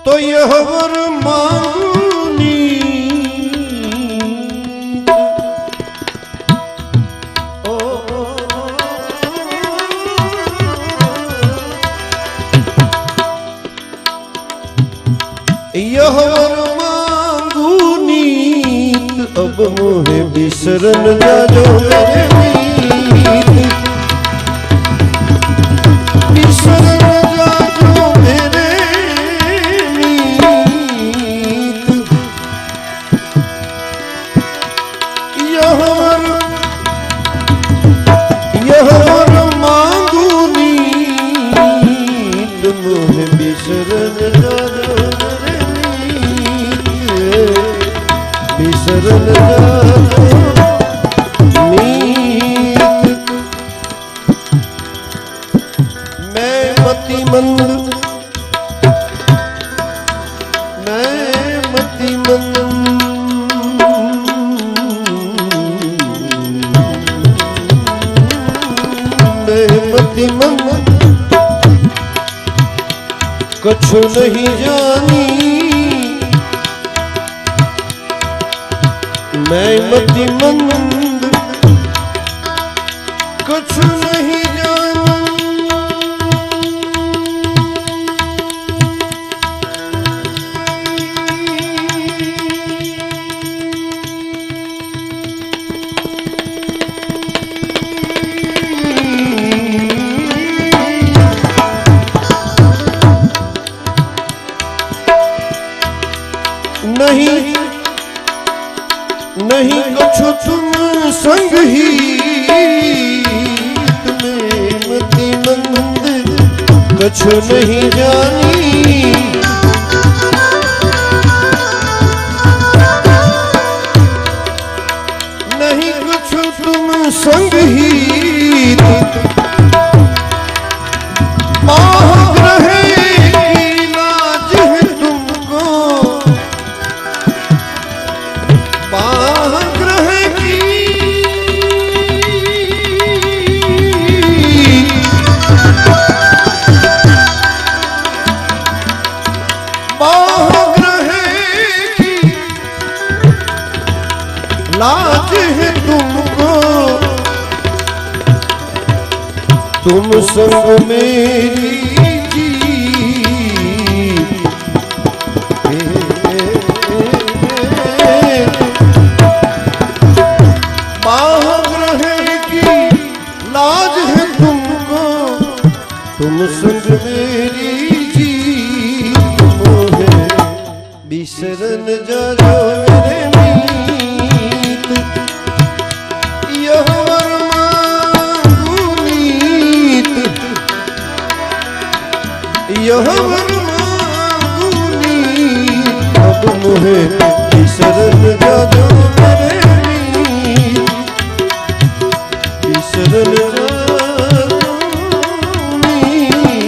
तो यह वर मांगूनी यह वर मांगूनी अब मोहे बिसरन जाजो मेरे मीत बिसरन जाजो मेरे मीत यह वर मांगूनी मोहे बिसरन जाजो बिसरन जाजो मीत मैं मतिमंद कछु नहीं जानी मैं मतिमंद कछु नहीं जानी नहीं कछु तुम संग ही तुम्हें मतिमंद कछु नहीं जानी नहीं कछु तुम संग ही लाज है तुमको तुम संग मेरी बाहर की लाज है तुमको तुम संग मेरी जी मोहे बिसरन जाजो मेरे यह वर मांगूनी अब मोहे बिसरन जाजो मेरे मीत बिसरन जाजो मीत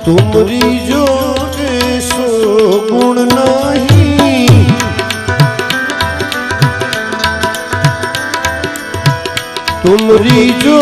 तुमरी जो ऐसो गुण नहीं तुमरी जो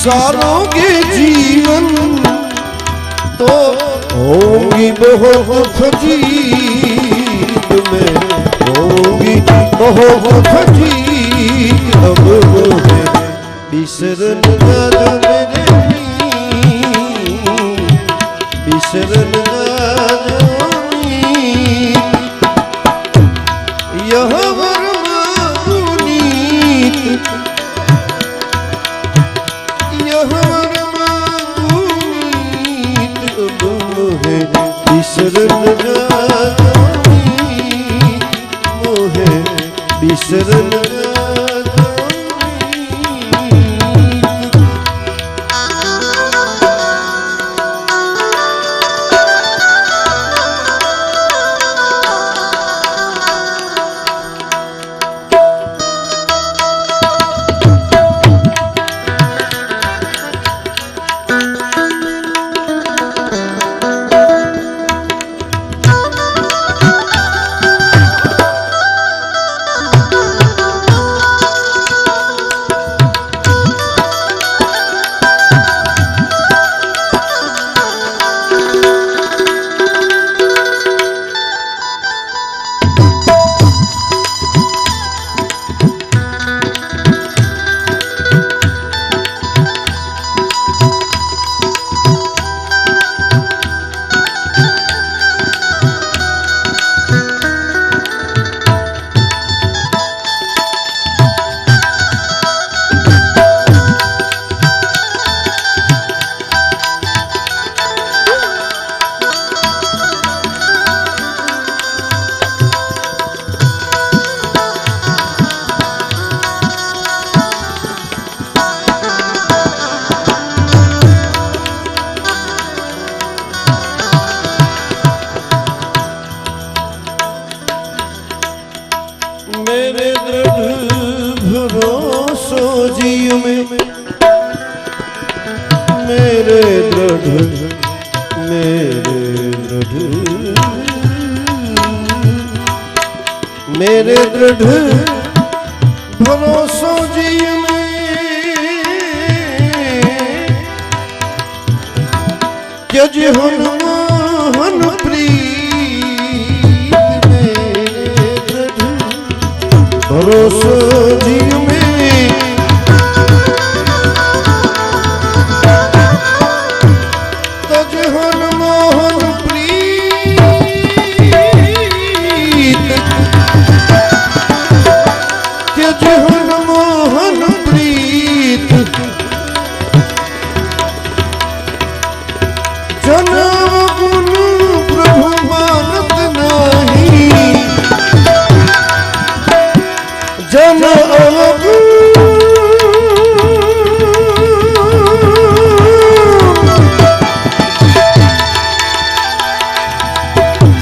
बिसारोगे जीवन तो होगी बहुत फजीद में, होगी बहुत फजीद। अब मुझे बिसरन जादो मेरे मीत, बिसरन जादो मीत। यह वर्मा पुनीत, यह वर्मा पुनीत। अब मुझे बिसरन जादो मीत, मुझे बिसरन जादो मीत। मेरे दृढ़ भरोसो जीव में, मेरे दृढ़, मेरे दृढ़ भरोसो जीव में। त्यज हनुमान प्रीत, मेरे दृढ़ भरोसो जीव में। तज हनुमान प्रीत, त्यज हनुमान प्रीत। जन्म गुण प्रभु मानत नहीं, जन अवगुण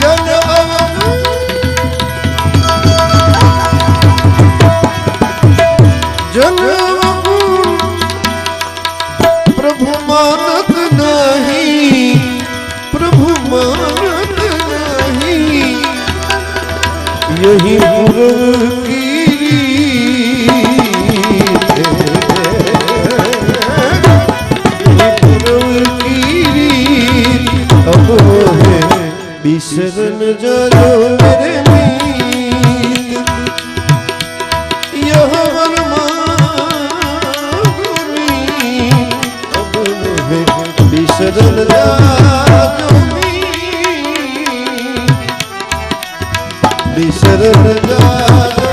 जन अवगुण जन अवगुण प्रभु मानत नहीं, प्रभु मानत नहीं। यही पूर्व की बिसरन जादो मेरे मीत। यह वर्मा पुनीत, अब मुझे बिसरन जादो मीत, बिसरन जादो।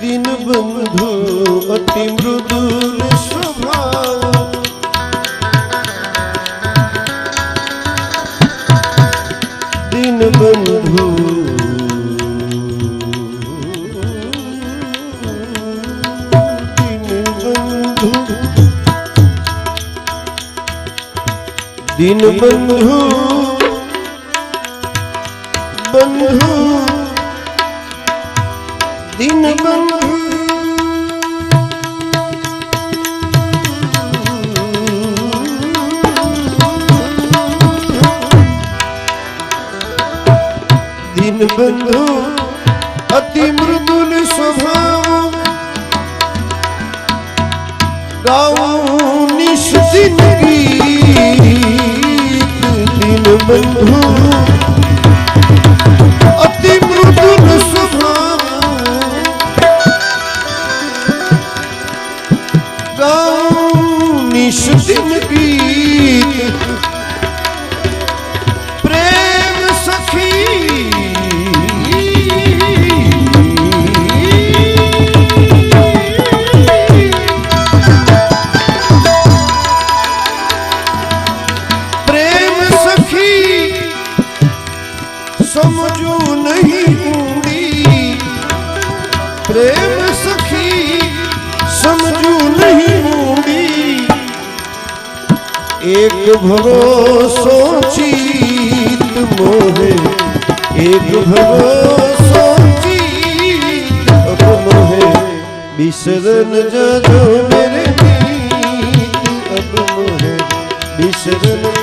दीन बंधु अति मृदुल स्वभाव दीन बंधु दीन बंधु बंधु दीन बंधु दीन बंधु अति मृदुल स्वभाव गाऊं निश दिन गीत दीन बंधु अति मृदुल स्वभाव गाऊं निश दिन गीत प्रेम सखी समझू नहीं ऊंडी प्रेम सखी समझू नहीं ऊंडी एक भरोसो चीत मोहे एक भरोसो चीत अब मोहे बिसरन जाजो मेरे मीत अब मोहे बिसरन